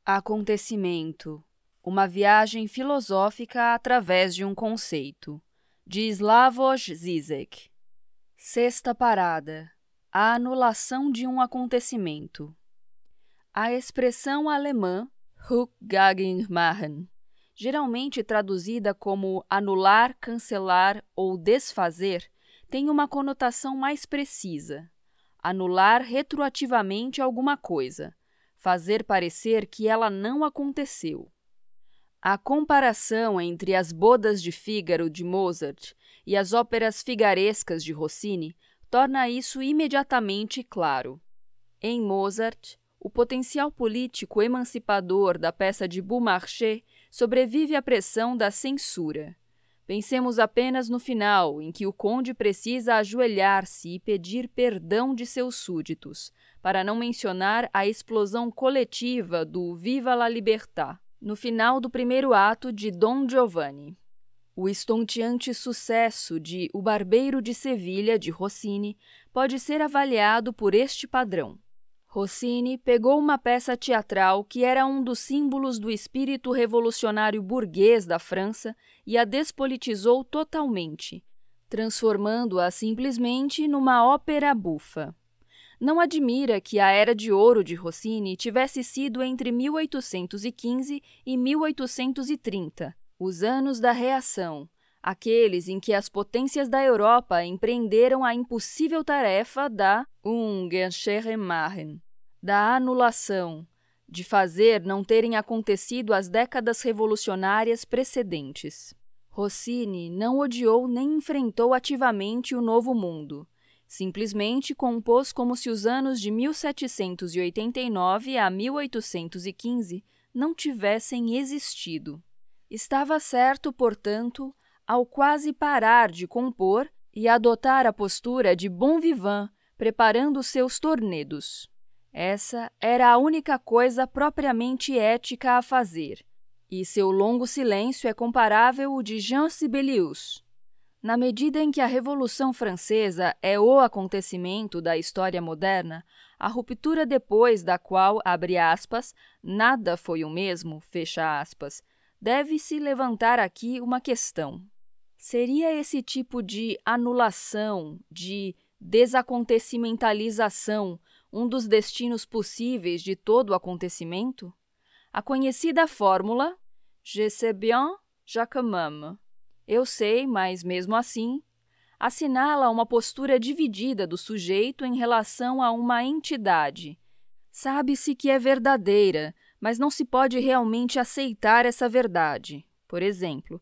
Acontecimento. Uma viagem filosófica através de um conceito. De Slavoj Žižek. Sexta parada. A anulação de um acontecimento. A expressão alemã Rückgängig machen, geralmente traduzida como anular, cancelar ou desfazer, tem uma conotação mais precisa. Anular retroativamente alguma coisa. Fazer parecer que ela não aconteceu. A comparação entre as Bodas de Fígaro de Mozart e as óperas figarescas de Rossini torna isso imediatamente claro. Em Mozart, o potencial político emancipador da peça de Beaumarchais sobrevive à pressão da censura. Pensemos apenas no final, em que o conde precisa ajoelhar-se e pedir perdão de seus súditos, para não mencionar a explosão coletiva do Viva la Libertà, no final do primeiro ato de Dom Giovanni. O estonteante sucesso de O Barbeiro de Sevilha, de Rossini, pode ser avaliado por este padrão. Rossini pegou uma peça teatral que era um dos símbolos do espírito revolucionário burguês da França e a despolitizou totalmente, transformando-a simplesmente numa ópera bufa. Não admira que a Era de Ouro de Rossini tivesse sido entre 1815 e 1830, os anos da reação, aqueles em que as potências da Europa empreenderam a impossível tarefa da Ungeschehen machen, da anulação, de fazer não terem acontecido as décadas revolucionárias precedentes. Rossini não odiou nem enfrentou ativamente o Novo Mundo. Simplesmente compôs como se os anos de 1789 a 1815 não tivessem existido. Estava certo, portanto, ao quase parar de compor e adotar a postura de bon vivant, preparando seus tornedos. Essa era a única coisa propriamente ética a fazer, e seu longo silêncio é comparável ao de Jean Sibelius. Na medida em que a Revolução Francesa é o acontecimento da história moderna, a ruptura depois da qual, abre aspas, nada foi o mesmo, fecha aspas, deve-se levantar aqui uma questão. Seria esse tipo de anulação, de desacontecimentalização, um dos destinos possíveis de todo o acontecimento? A conhecida fórmula Je sais bien, je quand même. Eu sei, mas mesmo assim, assinala uma postura dividida do sujeito em relação a uma entidade. Sabe-se que é verdadeira, mas não se pode realmente aceitar essa verdade. Por exemplo,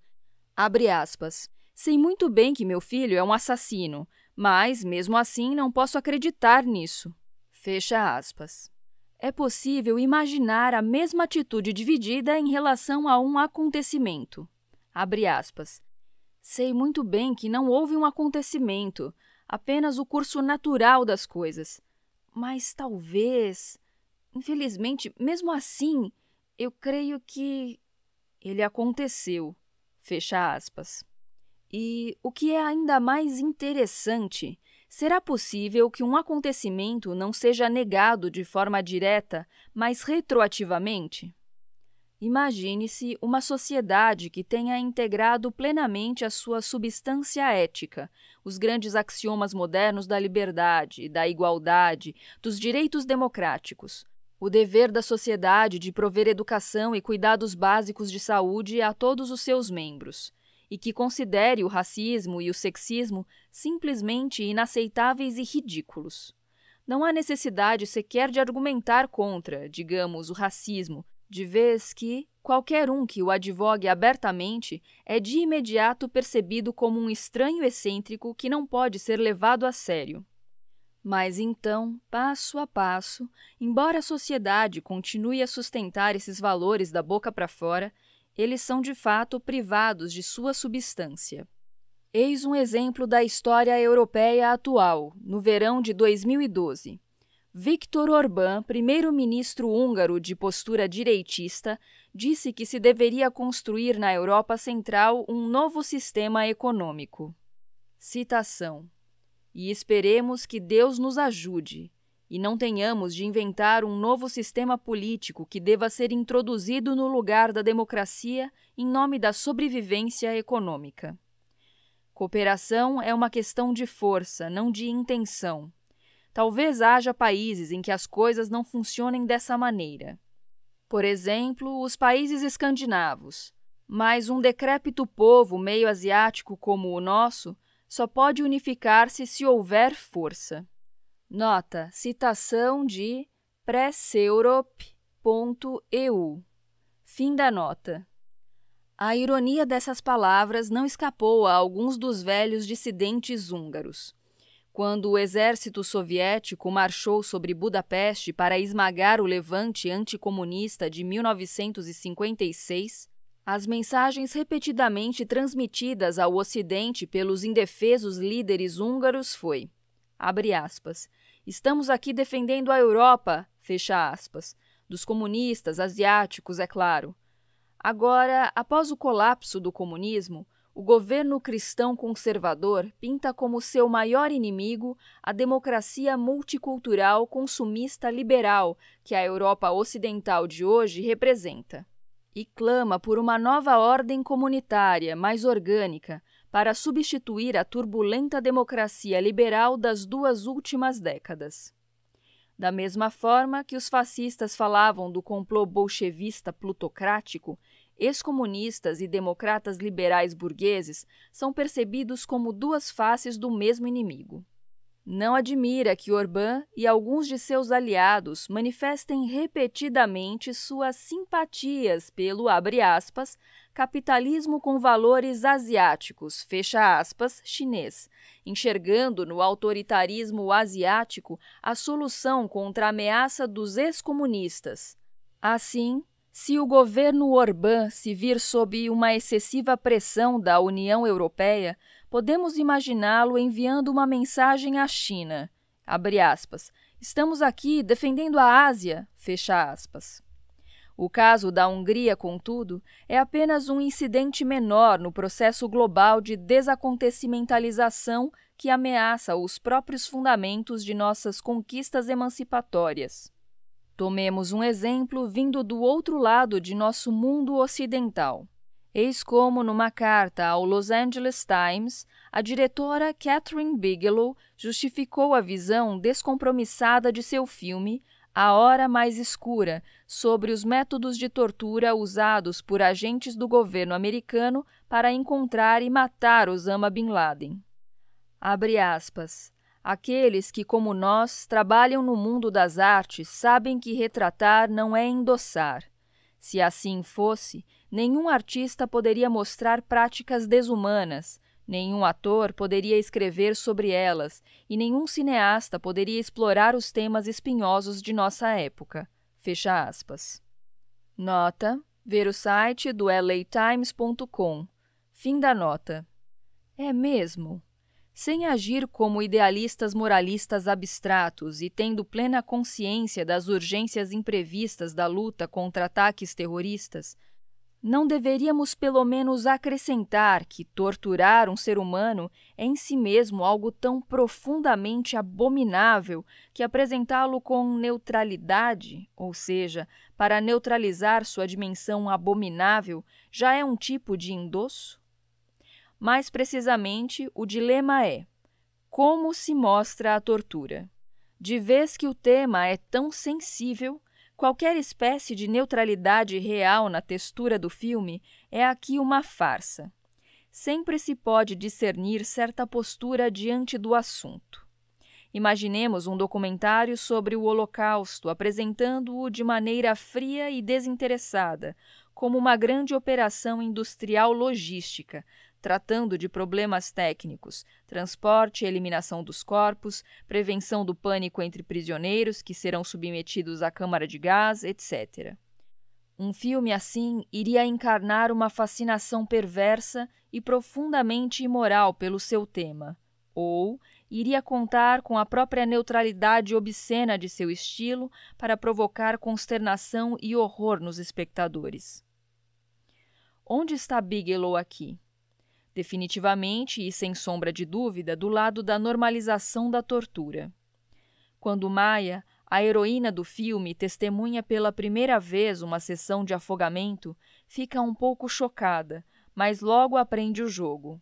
abre aspas, sei muito bem que meu filho é um assassino, mas, mesmo assim, não posso acreditar nisso. Fecha aspas. É possível imaginar a mesma atitude dividida em relação a um acontecimento. Abre aspas. Sei muito bem que não houve um acontecimento, apenas o curso natural das coisas. Mas talvez, infelizmente, mesmo assim, eu creio que ele aconteceu. Fecha aspas. E o que é ainda mais interessante, será possível que um acontecimento não seja negado de forma direta, mas retroativamente? Imagine-se uma sociedade que tenha integrado plenamente a sua substância ética, os grandes axiomas modernos da liberdade, da igualdade, dos direitos democráticos, o dever da sociedade de prover educação e cuidados básicos de saúde a todos os seus membros, e que considere o racismo e o sexismo simplesmente inaceitáveis e ridículos. Não há necessidade sequer de argumentar contra, digamos, o racismo, de vez que qualquer um que o advogue abertamente é de imediato percebido como um estranho excêntrico que não pode ser levado a sério. Mas então, passo a passo, embora a sociedade continue a sustentar esses valores da boca para fora, eles são de fato privados de sua substância. Eis um exemplo da história europeia atual, no verão de 2012. Viktor Orbán, primeiro-ministro húngaro de postura direitista, disse que se deveria construir na Europa Central um novo sistema econômico. Citação. E esperemos que Deus nos ajude. e não tenhamos de inventar um novo sistema político que deva ser introduzido no lugar da democracia em nome da sobrevivência econômica. Cooperação é uma questão de força, não de intenção. Talvez haja países em que as coisas não funcionem dessa maneira. Por exemplo, os países escandinavos. Mas um decrépito povo meio asiático como o nosso só pode unificar-se se houver força. Nota: citação de presseurope.eu. Fim da nota. A ironia dessas palavras não escapou a alguns dos velhos dissidentes húngaros. Quando o exército soviético marchou sobre Budapeste para esmagar o levante anticomunista de 1956, as mensagens repetidamente transmitidas ao Ocidente pelos indefesos líderes húngaros foi, abre aspas, estamos aqui defendendo a Europa, fecha aspas, dos comunistas asiáticos, é claro. Agora, após o colapso do comunismo, o governo cristão conservador pinta como seu maior inimigo a democracia multicultural consumista liberal que a Europa ocidental de hoje representa. E clama por uma nova ordem comunitária mais orgânica para substituir a turbulenta democracia liberal das 2 últimas décadas. Da mesma forma que os fascistas falavam do complô bolchevista plutocrático, ex-comunistas e democratas liberais burgueses são percebidos como 2 faces do mesmo inimigo. Não admira que Orbán e alguns de seus aliados manifestem repetidamente suas simpatias pelo, abre aspas, capitalismo com valores asiáticos, fecha aspas, chinês, enxergando no autoritarismo asiático a solução contra a ameaça dos ex-comunistas. Assim, se o governo Orbán se vir sob uma excessiva pressão da União Europeia, podemos imaginá-lo enviando uma mensagem à China, abre aspas, estamos aqui defendendo a Ásia, fecha aspas. O caso da Hungria, contudo, é apenas um incidente menor no processo global de desacontecimentalização que ameaça os próprios fundamentos de nossas conquistas emancipatórias. Tomemos um exemplo vindo do outro lado de nosso mundo ocidental. Eis como, numa carta ao Los Angeles Times, a diretora Kathryn Bigelow justificou a visão descompromissada de seu filme A Hora Mais Escura sobre os métodos de tortura usados por agentes do governo americano para encontrar e matar Osama Bin Laden. Abre aspas. Aqueles que, como nós, trabalham no mundo das artes sabem que retratar não é endossar. Se assim fosse, nenhum artista poderia mostrar práticas desumanas, nenhum ator poderia escrever sobre elas e nenhum cineasta poderia explorar os temas espinhosos de nossa época. Fecha aspas. Nota: ver o site do latimes.com. Fim da nota. É mesmo? Sem agir como idealistas moralistas abstratos e tendo plena consciência das urgências imprevistas da luta contra ataques terroristas, não deveríamos pelo menos acrescentar que torturar um ser humano é em si mesmo algo tão profundamente abominável que apresentá-lo com neutralidade, ou seja, para neutralizar sua dimensão abominável, já é um tipo de endosso? Mais precisamente, o dilema é: como se mostra a tortura? De vez que o tema é tão sensível, qualquer espécie de neutralidade real na textura do filme é aqui uma farsa. Sempre se pode discernir certa postura diante do assunto. Imaginemos um documentário sobre o Holocausto, apresentando-o de maneira fria e desinteressada, como uma grande operação industrial logística, tratando de problemas técnicos, transporte e eliminação dos corpos, prevenção do pânico entre prisioneiros que serão submetidos à câmara de gás, etc. Um filme assim iria encarnar uma fascinação perversa e profundamente imoral pelo seu tema, ou iria contar com a própria neutralidade obscena de seu estilo para provocar consternação e horror nos espectadores. Onde está Bigelow aqui? Definitivamente e sem sombra de dúvida do lado da normalização da tortura. Quando Maya, a heroína do filme, testemunha pela primeira vez uma sessão de afogamento, fica um pouco chocada, mas logo aprende o jogo.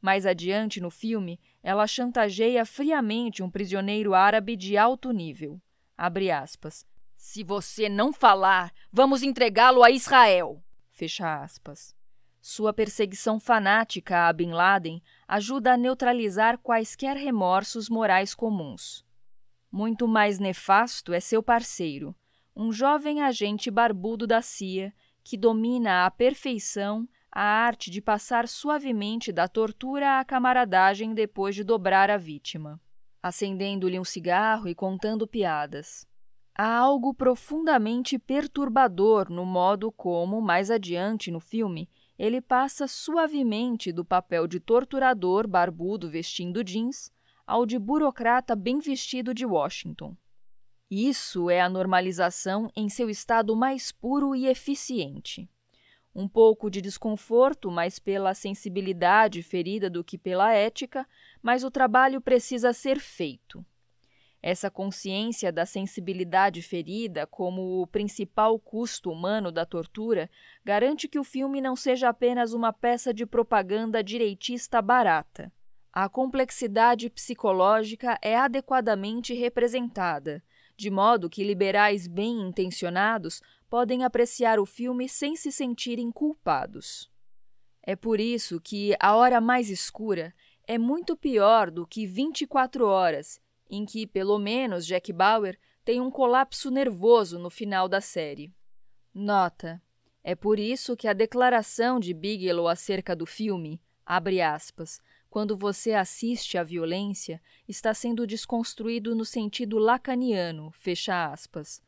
Mais adiante no filme, ela chantageia friamente um prisioneiro árabe de alto nível. Abre aspas. Se você não falar, vamos entregá-lo a Israel. Fecha aspas. Sua perseguição fanática a Bin Laden ajuda a neutralizar quaisquer remorsos morais comuns. Muito mais nefasto é seu parceiro, um jovem agente barbudo da CIA que domina à perfeição a arte de passar suavemente da tortura à camaradagem depois de dobrar a vítima, acendendo-lhe um cigarro e contando piadas. Há algo profundamente perturbador no modo como, mais adiante no filme, ele passa suavemente do papel de torturador barbudo vestindo jeans ao de burocrata bem vestido de Washington. Isso é a normalização em seu estado mais puro e eficiente. Um pouco de desconforto, mais pela sensibilidade ferida do que pela ética, mas o trabalho precisa ser feito. Essa consciência da sensibilidade ferida como o principal custo humano da tortura garante que o filme não seja apenas uma peça de propaganda direitista barata. A complexidade psicológica é adequadamente representada, de modo que liberais bem-intencionados podem apreciar o filme sem se sentirem culpados. É por isso que A Hora Mais Escura é muito pior do que 24 Horas, em que, pelo menos, Jack Bauer tem um colapso nervoso no final da série. Nota: é por isso que a declaração de Bigelow acerca do filme, abre aspas, quando você assiste à violência, está sendo desconstruído no sentido lacaniano, fecha aspas.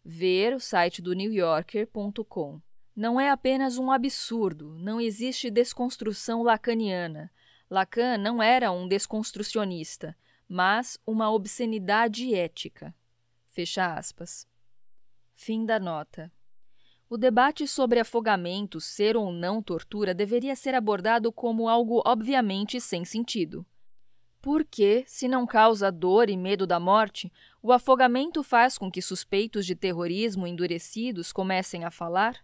Ver o site do newyorker.com. Não é apenas um absurdo, não existe desconstrução lacaniana. Lacan não era um desconstrucionista, mas uma obscenidade ética. Fecha aspas. Fim da nota. O debate sobre afogamento ser ou não tortura deveria ser abordado como algo obviamente sem sentido. Porque, se não causa dor e medo da morte, o afogamento faz com que suspeitos de terrorismo endurecidos comecem a falar?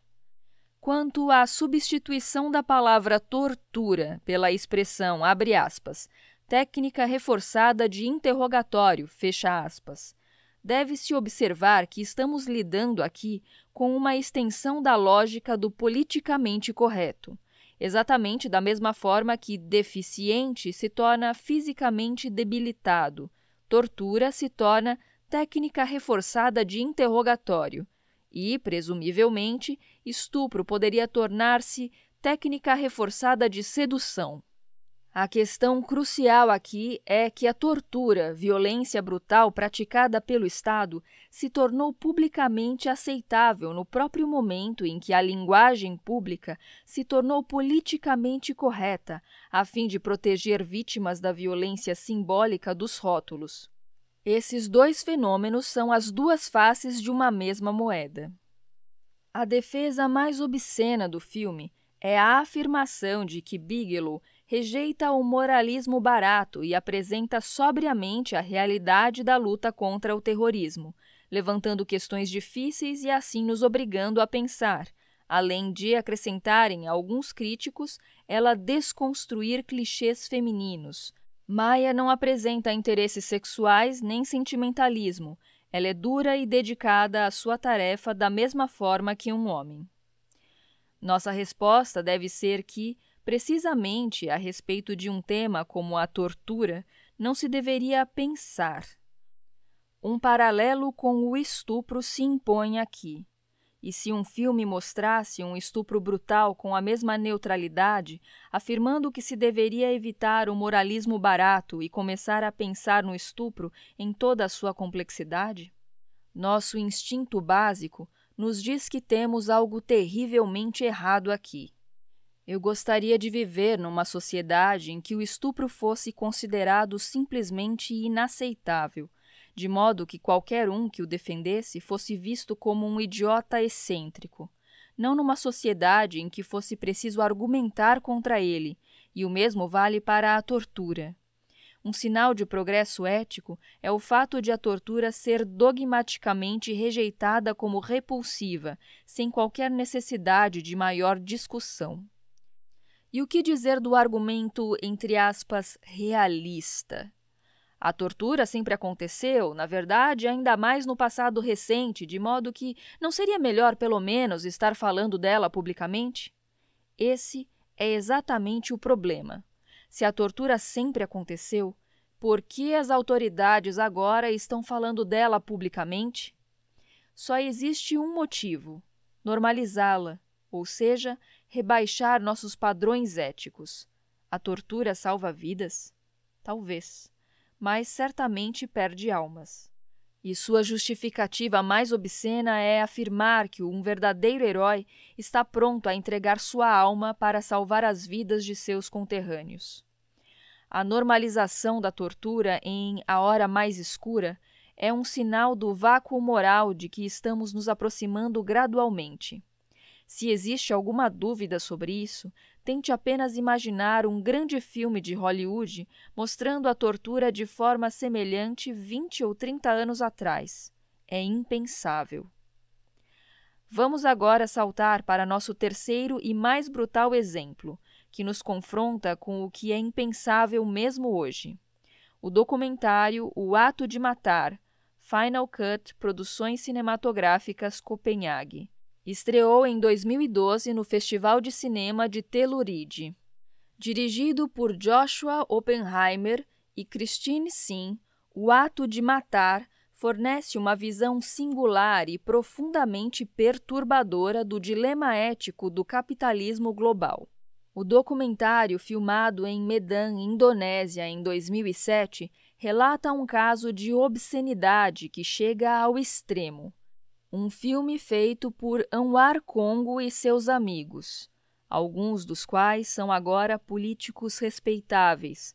Quanto à substituição da palavra tortura pela expressão, abre aspas, técnica reforçada de interrogatório, fecha aspas, deve-se observar que estamos lidando aqui com uma extensão da lógica do politicamente correto, exatamente da mesma forma que deficiente se torna fisicamente debilitado, tortura se torna técnica reforçada de interrogatório e, presumivelmente, estupro poderia tornar-se técnica reforçada de sedução. A questão crucial aqui é que a tortura, violência brutal praticada pelo Estado, se tornou publicamente aceitável no próprio momento em que a linguagem pública se tornou politicamente correta, a fim de proteger vítimas da violência simbólica dos rótulos. Esses dois fenômenos são as duas faces de uma mesma moeda. A defesa mais obscena do filme é a afirmação de que Bigelow rejeita o moralismo barato e apresenta sobriamente a realidade da luta contra o terrorismo, levantando questões difíceis e assim nos obrigando a pensar, além de acrescentarem alguns críticos, ela desconstruir clichês femininos. Maya não apresenta interesses sexuais nem sentimentalismo, ela é dura e dedicada à sua tarefa da mesma forma que um homem. Nossa resposta deve ser que, precisamente a respeito de um tema como a tortura, não se deveria pensar. Um paralelo com o estupro se impõe aqui. E se um filme mostrasse um estupro brutal com a mesma neutralidade, afirmando que se deveria evitar o moralismo barato e começar a pensar no estupro em toda a sua complexidade? Nosso instinto básico nos diz que temos algo terrivelmente errado aqui. Eu gostaria de viver numa sociedade em que o estupro fosse considerado simplesmente inaceitável, de modo que qualquer um que o defendesse fosse visto como um idiota excêntrico, não numa sociedade em que fosse preciso argumentar contra ele, e o mesmo vale para a tortura. Um sinal de progresso ético é o fato de a tortura ser dogmaticamente rejeitada como repulsiva, sem qualquer necessidade de maior discussão. E o que dizer do argumento, entre aspas, realista? A tortura sempre aconteceu, na verdade, ainda mais no passado recente, de modo que não seria melhor, pelo menos, estar falando dela publicamente? Esse é exatamente o problema. Se a tortura sempre aconteceu, por que as autoridades agora estão falando dela publicamente? Só existe um motivo: normalizá-la, ou seja, rebaixar nossos padrões éticos. A tortura salva vidas? Talvez, mas certamente perde almas. E sua justificativa mais obscena é afirmar que um verdadeiro herói está pronto a entregar sua alma para salvar as vidas de seus conterrâneos. A normalização da tortura em A Hora Mais Escura é um sinal do vácuo moral de que estamos nos aproximando gradualmente. Se existe alguma dúvida sobre isso, tente apenas imaginar um grande filme de Hollywood mostrando a tortura de forma semelhante 20 ou 30 anos atrás. É impensável. Vamos agora saltar para nosso terceiro e mais brutal exemplo, que nos confronta com o que é impensável mesmo hoje. O documentário O Ato de Matar, Final Cut Produções Cinematográficas Copenhague. Estreou em 2012 no Festival de Cinema de Telluride. Dirigido por Joshua Oppenheimer e Christine Sinn, O Ato de Matar fornece uma visão singular e profundamente perturbadora do dilema ético do capitalismo global. O documentário, filmado em Medan, Indonésia, em 2007, relata um caso de obscenidade que chega ao extremo. Um filme feito por Anwar Congo e seus amigos, alguns dos quais são agora políticos respeitáveis,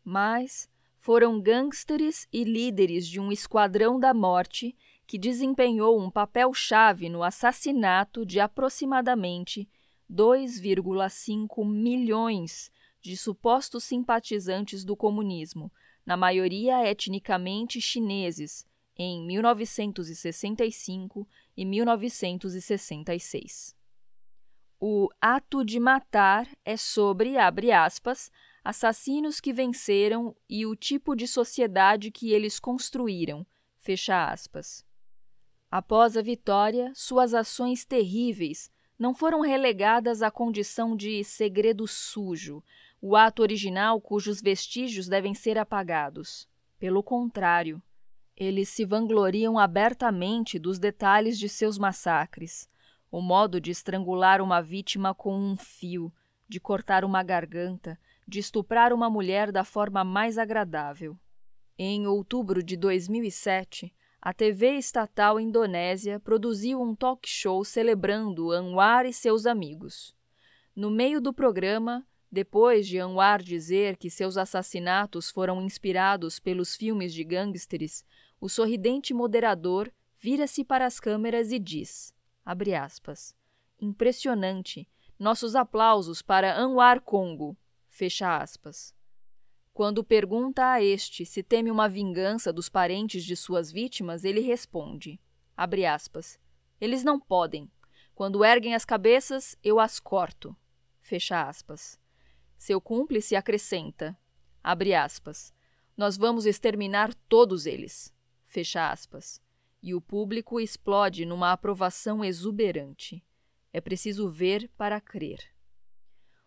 mas foram gangsters e líderes de um esquadrão da morte que desempenhou um papel-chave no assassinato de aproximadamente 2,5 milhões de supostos simpatizantes do comunismo, na maioria etnicamente chineses, em 1965 e 1966. O Ato de Matar é sobre, abre aspas, assassinos que venceram e o tipo de sociedade que eles construíram, fecha aspas. Após a vitória, suas ações terríveis não foram relegadas à condição de segredo sujo, o ato original cujos vestígios devem ser apagados. Pelo contrário, eles se vangloriam abertamente dos detalhes de seus massacres, o modo de estrangular uma vítima com um fio, de cortar uma garganta, de estuprar uma mulher da forma mais agradável. Em outubro de 2007, a TV estatal indonésia produziu um talk show celebrando Anwar e seus amigos. No meio do programa, depois de Anwar dizer que seus assassinatos foram inspirados pelos filmes de gangsters, o sorridente moderador vira-se para as câmeras e diz, abre aspas, impressionante, nossos aplausos para Anwar Congo, fecha aspas. Quando pergunta a este se teme uma vingança dos parentes de suas vítimas, ele responde, abre aspas, eles não podem. Quando erguem as cabeças, eu as corto, fecha aspas. Seu cúmplice acrescenta, abre aspas, nós vamos exterminar todos eles, fecha aspas. E o público explode numa aprovação exuberante. É preciso ver para crer.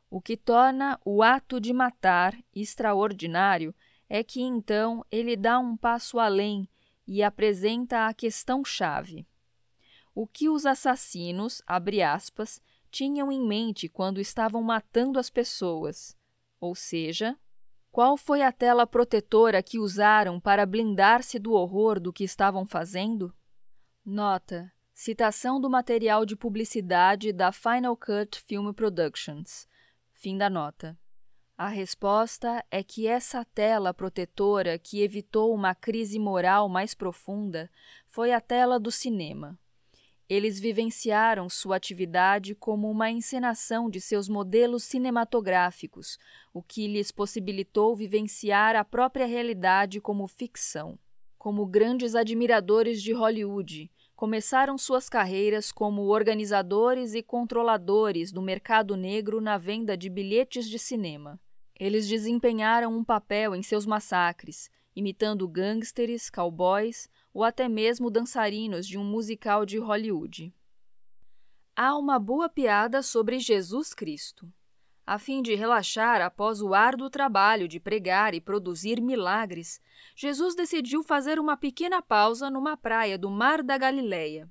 O que torna o ato de matar extraordinário é que, então, ele dá um passo além e apresenta a questão-chave. O que os assassinos, abre aspas, tinham em mente quando estavam matando as pessoas? Ou seja, qual foi a tela protetora que usaram para blindar-se do horror do que estavam fazendo? Nota: citação do material de publicidade da Final Cut Film Productions. Fim da nota. A resposta é que essa tela protetora que evitou uma crise moral mais profunda foi a tela do cinema. Eles vivenciaram sua atividade como uma encenação de seus modelos cinematográficos, o que lhes possibilitou vivenciar a própria realidade como ficção. Como grandes admiradores de Hollywood, começaram suas carreiras como organizadores e controladores do mercado negro na venda de bilhetes de cinema. Eles desempenharam um papel em seus massacres, imitando gangsters, cowboys ou até mesmo dançarinos de um musical de Hollywood. Há uma boa piada sobre Jesus Cristo. A fim de relaxar após o árduo trabalho de pregar e produzir milagres, Jesus decidiu fazer uma pequena pausa numa praia do Mar da Galileia.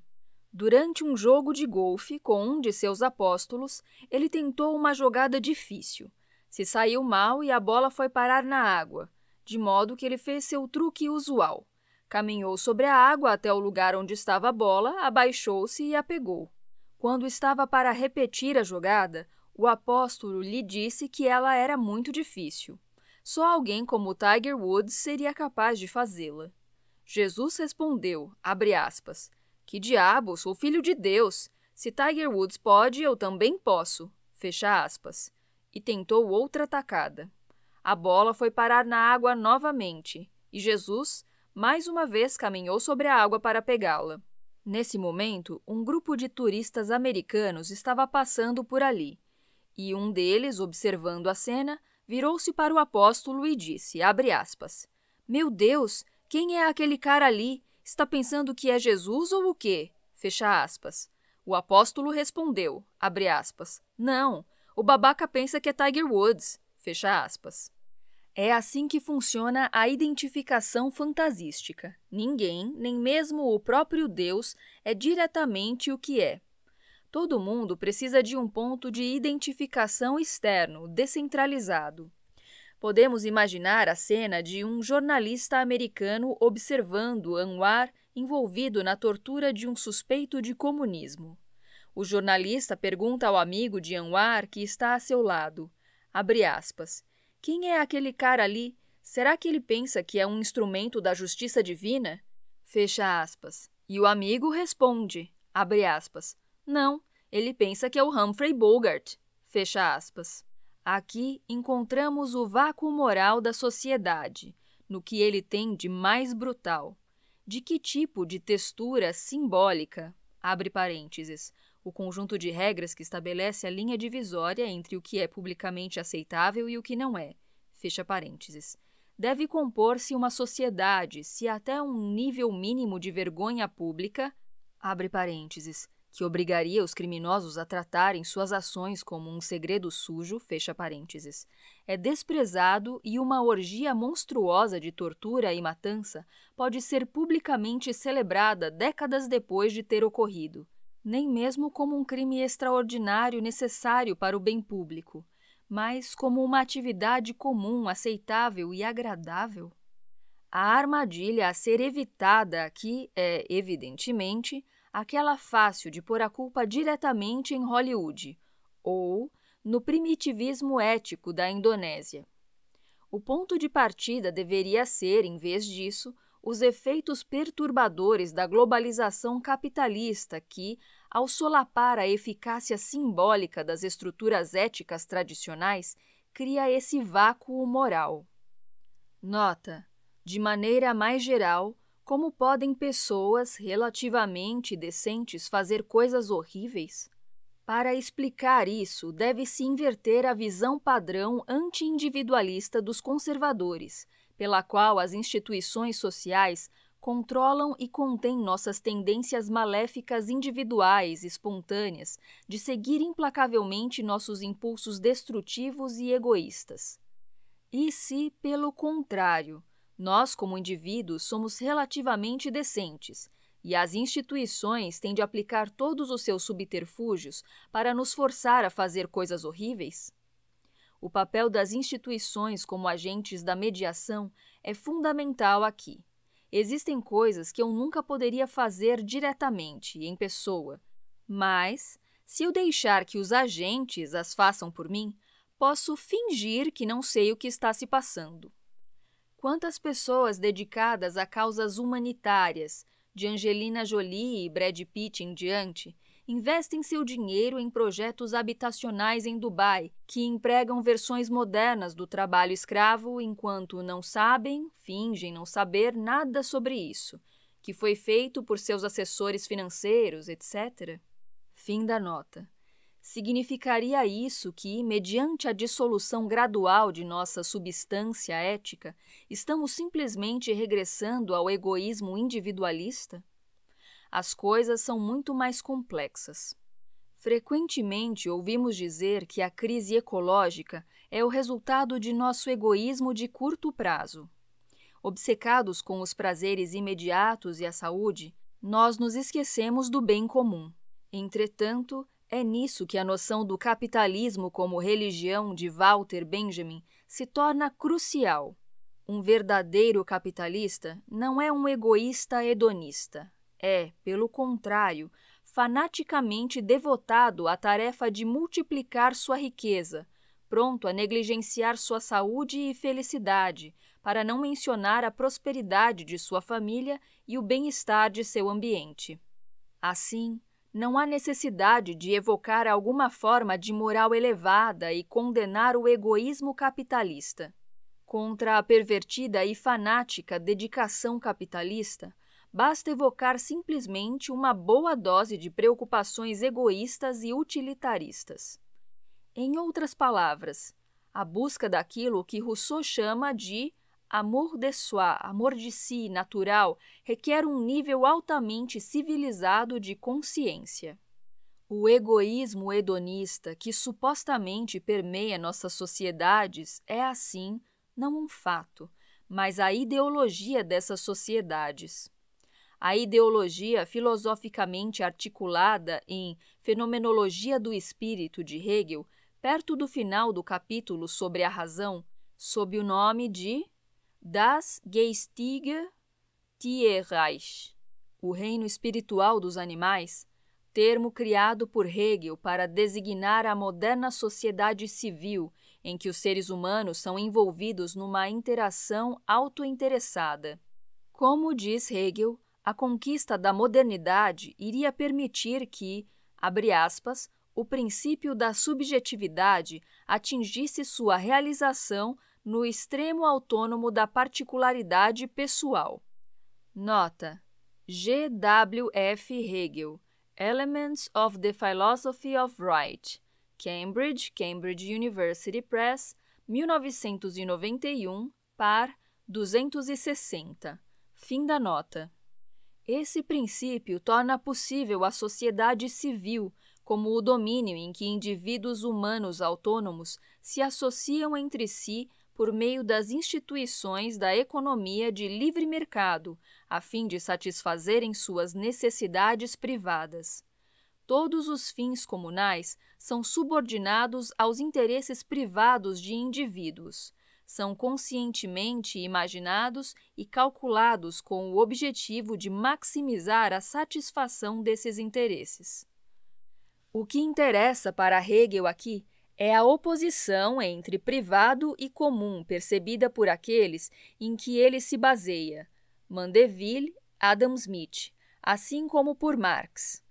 Durante um jogo de golfe com um de seus apóstolos, ele tentou uma jogada difícil. Se saiu mal e a bola foi parar na água, de modo que ele fez seu truque usual. Caminhou sobre a água até o lugar onde estava a bola, abaixou-se e a pegou. Quando estava para repetir a jogada, o apóstolo lhe disse que ela era muito difícil. Só alguém como Tiger Woods seria capaz de fazê-la. Jesus respondeu, abre aspas, que diabo, sou filho de Deus. Se Tiger Woods pode, eu também posso, fecha aspas. E tentou outra tacada. A bola foi parar na água novamente, e Jesus, mais uma vez, caminhou sobre a água para pegá-la. Nesse momento, um grupo de turistas americanos estava passando por ali, e um deles, observando a cena, virou-se para o apóstolo e disse, abre aspas, meu Deus, quem é aquele cara ali? Está pensando que é Jesus ou o quê? Fecha aspas. O apóstolo respondeu, abre aspas, não, o babaca pensa que é Tiger Woods, fecha aspas. É assim que funciona a identificação fantasística. Ninguém, nem mesmo o próprio Deus, é diretamente o que é. Todo mundo precisa de um ponto de identificação externo, descentralizado. Podemos imaginar a cena de um jornalista americano observando Anwar envolvido na tortura de um suspeito de comunismo. O jornalista pergunta ao amigo de Anwar que está a seu lado, abre aspas, quem é aquele cara ali? Será que ele pensa que é um instrumento da justiça divina? Fecha aspas. E o amigo responde, abre aspas, não, ele pensa que é o Humphrey Bogart, fecha aspas. Aqui encontramos o vácuo moral da sociedade, no que ele tem de mais brutal. De que tipo de textura simbólica, abre parênteses, o conjunto de regras que estabelece a linha divisória entre o que é publicamente aceitável e o que não é, fecha parênteses. Deve compor-se uma sociedade se até um nível mínimo de vergonha pública, abre parênteses, que obrigaria os criminosos a tratarem suas ações como um segredo sujo, fecha parênteses, é desprezado e uma orgia monstruosa de tortura e matança pode ser publicamente celebrada décadas depois de ter ocorrido, nem mesmo como um crime extraordinário necessário para o bem público, mas como uma atividade comum, aceitável e agradável. A armadilha a ser evitada aqui é, evidentemente, aquela fácil de pôr a culpa diretamente em Hollywood, ou no primitivismo ético da Indonésia. O ponto de partida deveria ser, em vez disso, os efeitos perturbadores da globalização capitalista que, ao solapar a eficácia simbólica das estruturas éticas tradicionais, cria esse vácuo moral. Nota: de maneira mais geral, como podem pessoas relativamente decentes fazer coisas horríveis? Para explicar isso, deve-se inverter a visão padrão anti-individualista dos conservadores, pela qual as instituições sociais controlam e contêm nossas tendências maléficas individuais, espontâneas, de seguir implacavelmente nossos impulsos destrutivos e egoístas. E se, pelo contrário, nós, como indivíduos, somos relativamente decentes, e as instituições têm de aplicar todos os seus subterfúgios para nos forçar a fazer coisas horríveis? O papel das instituições como agentes da mediação é fundamental aqui. Existem coisas que eu nunca poderia fazer diretamente, em pessoa, mas, se eu deixar que os agentes as façam por mim, posso fingir que não sei o que está se passando. Quantas pessoas dedicadas a causas humanitárias, de Angelina Jolie e Brad Pitt em diante, investem seu dinheiro em projetos habitacionais em Dubai, que empregam versões modernas do trabalho escravo enquanto não sabem, fingem não saber nada sobre isso, que foi feito por seus assessores financeiros, etc. Fim da nota. Significaria isso que, mediante a dissolução gradual de nossa substância ética, estamos simplesmente regressando ao egoísmo individualista? As coisas são muito mais complexas. Frequentemente ouvimos dizer que a crise ecológica é o resultado de nosso egoísmo de curto prazo. Obcecados com os prazeres imediatos e a saúde, nós nos esquecemos do bem comum. Entretanto, é nisso que a noção do capitalismo como religião de Walter Benjamin se torna crucial. Um verdadeiro capitalista não é um egoísta hedonista. É, pelo contrário, fanaticamente devotado à tarefa de multiplicar sua riqueza, pronto a negligenciar sua saúde e felicidade, para não mencionar a prosperidade de sua família e o bem-estar de seu ambiente. Assim, não há necessidade de evocar alguma forma de moral elevada e condenar o egoísmo capitalista. Contra a pervertida e fanática dedicação capitalista, basta evocar simplesmente uma boa dose de preocupações egoístas e utilitaristas. Em outras palavras, a busca daquilo que Rousseau chama de amour de soi, amor de si, natural, requer um nível altamente civilizado de consciência. O egoísmo hedonista que supostamente permeia nossas sociedades é, assim, não um fato, mas a ideologia dessas sociedades. A ideologia filosoficamente articulada em Fenomenologia do Espírito de Hegel, perto do final do capítulo sobre a razão, sob o nome de Das geistige Tierreich, o reino espiritual dos animais, termo criado por Hegel para designar a moderna sociedade civil em que os seres humanos são envolvidos numa interação autointeressada. Como diz Hegel, a conquista da modernidade iria permitir que, abre aspas, o princípio da subjetividade atingisse sua realização no extremo autônomo da particularidade pessoal. Nota: G.W.F. Hegel, Elements of the Philosophy of Right, Cambridge, Cambridge University Press, 1991, par. 260. Fim da nota. Esse princípio torna possível a sociedade civil como o domínio em que indivíduos humanos autônomos se associam entre si por meio das instituições da economia de livre mercado, a fim de satisfazerem suas necessidades privadas. Todos os fins comunais são subordinados aos interesses privados de indivíduos. São conscientemente imaginados e calculados com o objetivo de maximizar a satisfação desses interesses. O que interessa para Hegel aqui é a oposição entre privado e comum percebida por aqueles em que ele se baseia, Mandeville, Adam Smith, assim como por Marx.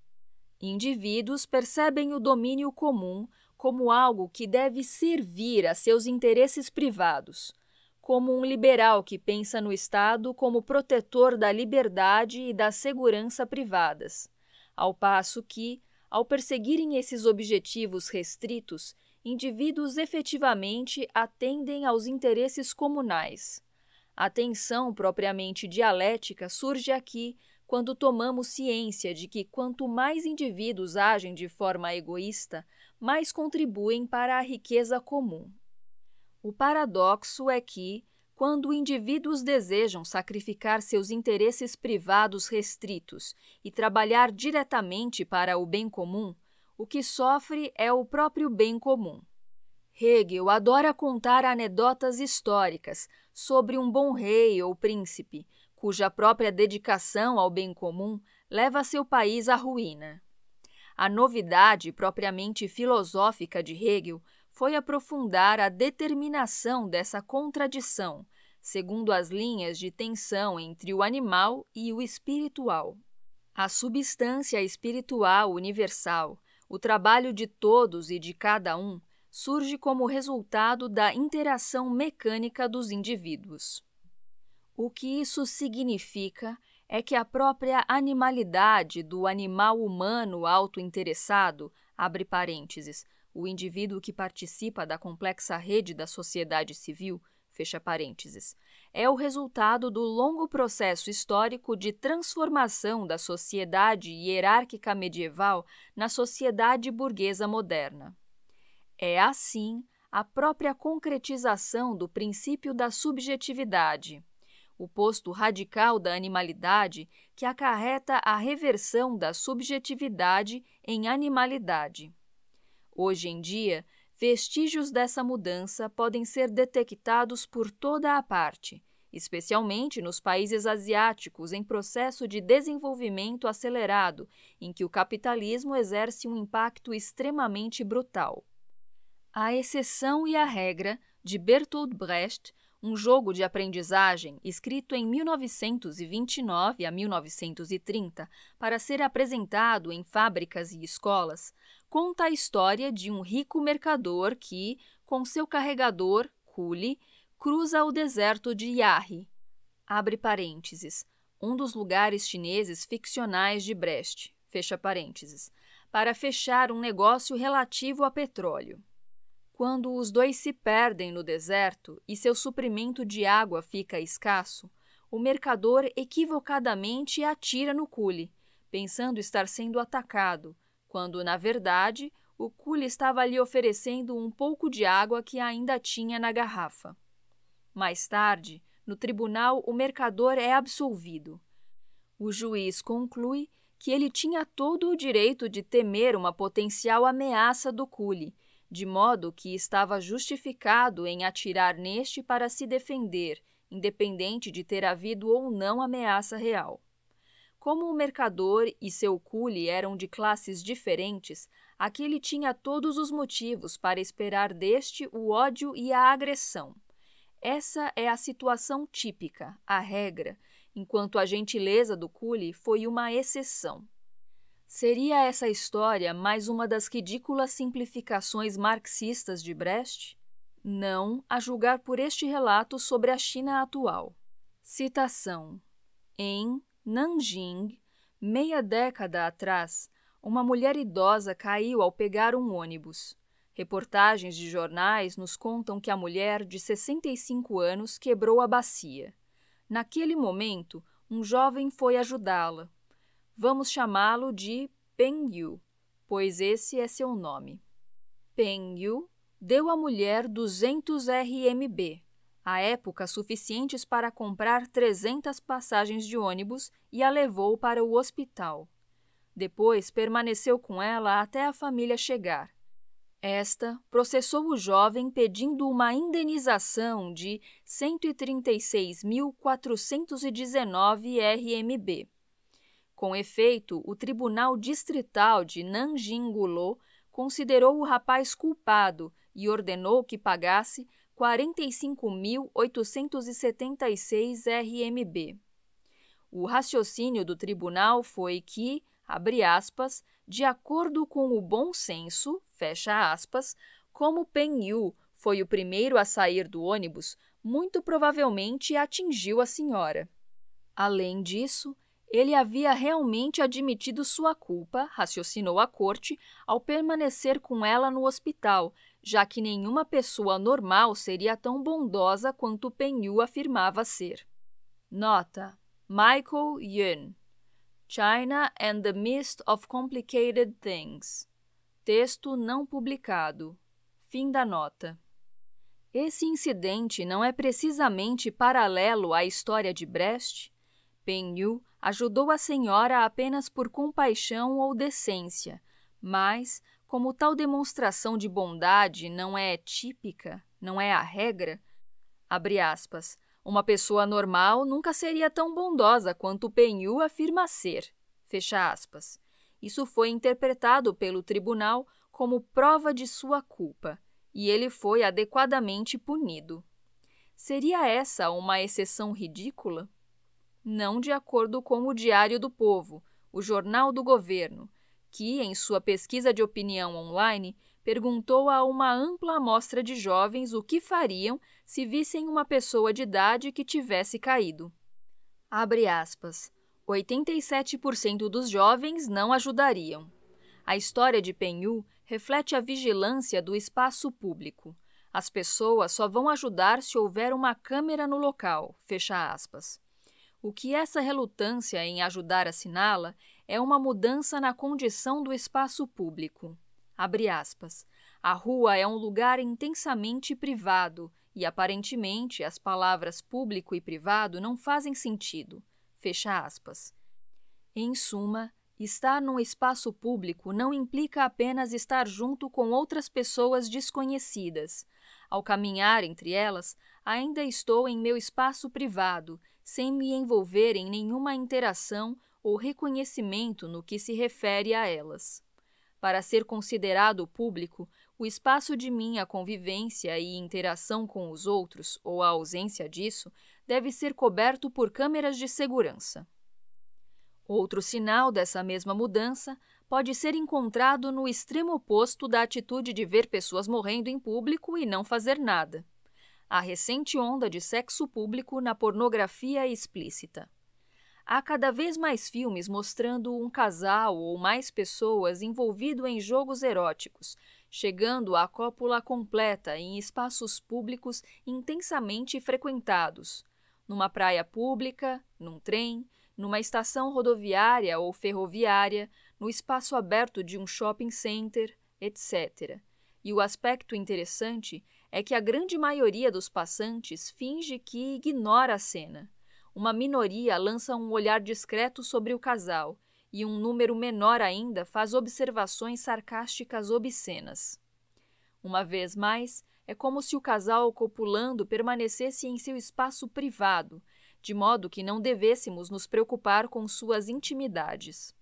Indivíduos percebem o domínio comum como algo que deve servir a seus interesses privados, como um liberal que pensa no Estado como protetor da liberdade e da segurança privadas, ao passo que, ao perseguirem esses objetivos restritos, indivíduos efetivamente atendem aos interesses comunais. A tensão propriamente dialética surge aqui quando tomamos ciência de que quanto mais indivíduos agem de forma egoísta, mais contribuem para a riqueza comum. O paradoxo é que, quando indivíduos desejam sacrificar seus interesses privados restritos e trabalhar diretamente para o bem comum, o que sofre é o próprio bem comum. Hegel adora contar anedotas históricas sobre um bom rei ou príncipe, cuja própria dedicação ao bem comum leva seu país à ruína. A novidade propriamente filosófica de Hegel foi aprofundar a determinação dessa contradição, segundo as linhas de tensão entre o animal e o espiritual. A substância espiritual universal, o trabalho de todos e de cada um, surge como resultado da interação mecânica dos indivíduos. O que isso significa é que a própria animalidade do animal humano autointeressado, abre parênteses, o indivíduo que participa da complexa rede da sociedade civil, fecha parênteses, é o resultado do longo processo histórico de transformação da sociedade hierárquica medieval na sociedade burguesa moderna. É, assim, a própria concretização do princípio da subjetividade, o posto radical da animalidade que acarreta a reversão da subjetividade em animalidade. Hoje em dia, vestígios dessa mudança podem ser detectados por toda a parte, especialmente nos países asiáticos em processo de desenvolvimento acelerado, em que o capitalismo exerce um impacto extremamente brutal. A exceção e a regra, de Bertolt Brecht, um jogo de aprendizagem escrito em 1929 a 1930 para ser apresentado em fábricas e escolas, conta a história de um rico mercador que, com seu carregador, cule, cruza o deserto de Yari, abre parênteses, um dos lugares chineses ficcionais de Brecht, fecha parênteses, para fechar um negócio relativo a petróleo. Quando os dois se perdem no deserto e seu suprimento de água fica escasso, o mercador equivocadamente atira no cule, pensando estar sendo atacado, quando, na verdade, o cule estava lhe oferecendo um pouco de água que ainda tinha na garrafa. Mais tarde, no tribunal, o mercador é absolvido. O juiz conclui que ele tinha todo o direito de temer uma potencial ameaça do cule, de modo que estava justificado em atirar neste para se defender, independente de ter havido ou não ameaça real. Como o mercador e seu cule eram de classes diferentes, aquele tinha todos os motivos para esperar deste o ódio e a agressão. Essa é a situação típica, a regra, enquanto a gentileza do cule foi uma exceção. Seria essa história mais uma das ridículas simplificações marxistas de Brecht? Não, a julgar por este relato sobre a China atual. Citação. Em Nanjing, meia década atrás, uma mulher idosa caiu ao pegar um ônibus. Reportagens de jornais nos contam que a mulher, de 65 anos, quebrou a bacia. Naquele momento, um jovem foi ajudá-la. Vamos chamá-lo de Peng Yu, pois esse é seu nome. Peng Yu deu à mulher 200 RMB, à época suficientes para comprar 300 passagens de ônibus, e a levou para o hospital. Depois permaneceu com ela até a família chegar. Esta processou o jovem pedindo uma indenização de 136.419 RMB. Com efeito, o Tribunal Distrital de Nanjing-Gulou considerou o rapaz culpado e ordenou que pagasse 45.876 RMB. O raciocínio do tribunal foi que, abre aspas, de acordo com o bom senso, fecha aspas, como Peng Yu foi o primeiro a sair do ônibus, muito provavelmente atingiu a senhora. Além disso, ele havia realmente admitido sua culpa, raciocinou a corte, ao permanecer com ela no hospital, já que nenhuma pessoa normal seria tão bondosa quanto Peng Yu afirmava ser. Nota: Michael Yun, China and the Midst of Complicated Things. Texto não publicado. Fim da nota. Esse incidente não é precisamente paralelo à história de Brecht? Peng Yu ajudou a senhora apenas por compaixão ou decência, mas, como tal demonstração de bondade não é típica, não é a regra, abre aspas, uma pessoa normal nunca seria tão bondosa quanto Peng Yu afirma ser, fecha aspas. Isso foi interpretado pelo tribunal como prova de sua culpa, e ele foi adequadamente punido. Seria essa uma exceção ridícula? Não de acordo com o Diário do Povo, o jornal do governo, que, em sua pesquisa de opinião online, perguntou a uma ampla amostra de jovens o que fariam se vissem uma pessoa de idade que tivesse caído. Abre aspas. 87% dos jovens não ajudariam. A história de Penhu reflete a vigilância do espaço público. As pessoas só vão ajudar se houver uma câmera no local, fecha aspas. O que essa relutância em ajudar assinala é uma mudança na condição do espaço público. Abre aspas. A rua é um lugar intensamente privado e, aparentemente, as palavras público e privado não fazem sentido. Fecha aspas. Em suma, estar num espaço público não implica apenas estar junto com outras pessoas desconhecidas. Ao caminhar entre elas, ainda estou em meu espaço privado, sem me envolver em nenhuma interação ou reconhecimento no que se refere a elas. Para ser considerado público, o espaço de minha convivência e interação com os outros, ou a ausência disso, deve ser coberto por câmeras de segurança. Outro sinal dessa mesma mudança pode ser encontrado no extremo oposto da atitude de ver pessoas morrendo em público e não fazer nada. A recente onda de sexo público na pornografia explícita. Há cada vez mais filmes mostrando um casal ou mais pessoas envolvido em jogos eróticos, chegando à cópula completa em espaços públicos intensamente frequentados, numa praia pública, num trem, numa estação rodoviária ou ferroviária, no espaço aberto de um shopping center, etc. E o aspecto interessante é que a grande maioria dos passantes finge que ignora a cena. Uma minoria lança um olhar discreto sobre o casal e um número menor ainda faz observações sarcásticas obscenas. Uma vez mais, é como se o casal copulando permanecesse em seu espaço privado, de modo que não devêssemos nos preocupar com suas intimidades.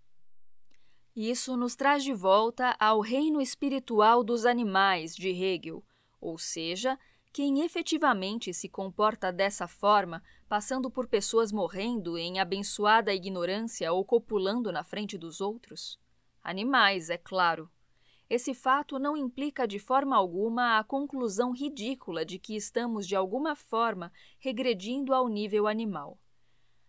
Isso nos traz de volta ao reino espiritual dos animais de Hegel, ou seja, quem efetivamente se comporta dessa forma, passando por pessoas morrendo em abençoada ignorância ou copulando na frente dos outros? Animais, é claro. Esse fato não implica de forma alguma a conclusão ridícula de que estamos, de alguma forma, regredindo ao nível animal.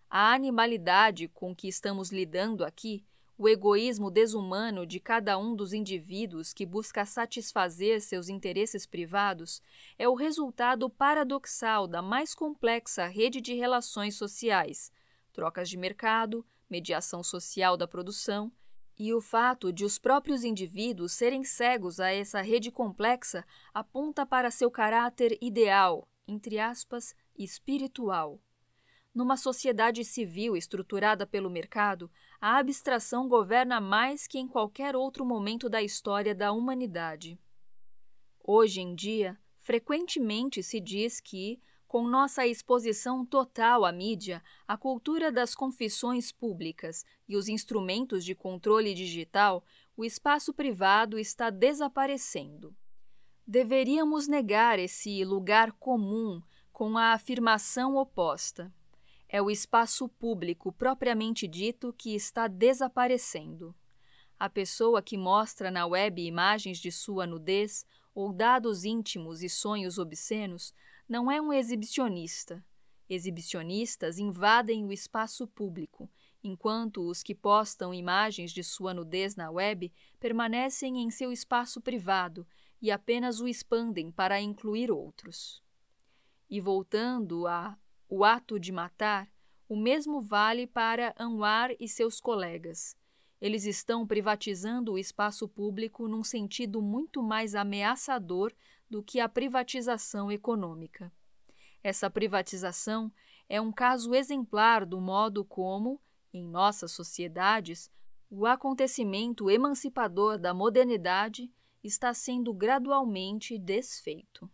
A animalidade com que estamos lidando aqui, o egoísmo desumano de cada um dos indivíduos que busca satisfazer seus interesses privados, é o resultado paradoxal da mais complexa rede de relações sociais, trocas de mercado, mediação social da produção, e o fato de os próprios indivíduos serem cegos a essa rede complexa aponta para seu caráter ideal, entre aspas, espiritual. Numa sociedade civil estruturada pelo mercado, a abstração governa mais que em qualquer outro momento da história da humanidade. Hoje em dia, frequentemente se diz que, com nossa exposição total à mídia, a cultura das confissões públicas e os instrumentos de controle digital, o espaço privado está desaparecendo. Deveríamos negar esse lugar comum com a afirmação oposta. É o espaço público propriamente dito que está desaparecendo. A pessoa que mostra na web imagens de sua nudez ou dados íntimos e sonhos obscenos não é um exibicionista. Exibicionistas invadem o espaço público, enquanto os que postam imagens de sua nudez na web permanecem em seu espaço privado e apenas o expandem para incluir outros. E voltando ao ato de matar, o mesmo vale para Anwar e seus colegas. Eles estão privatizando o espaço público num sentido muito mais ameaçador do que a privatização econômica. Essa privatização é um caso exemplar do modo como, em nossas sociedades, o acontecimento emancipador da modernidade está sendo gradualmente desfeito.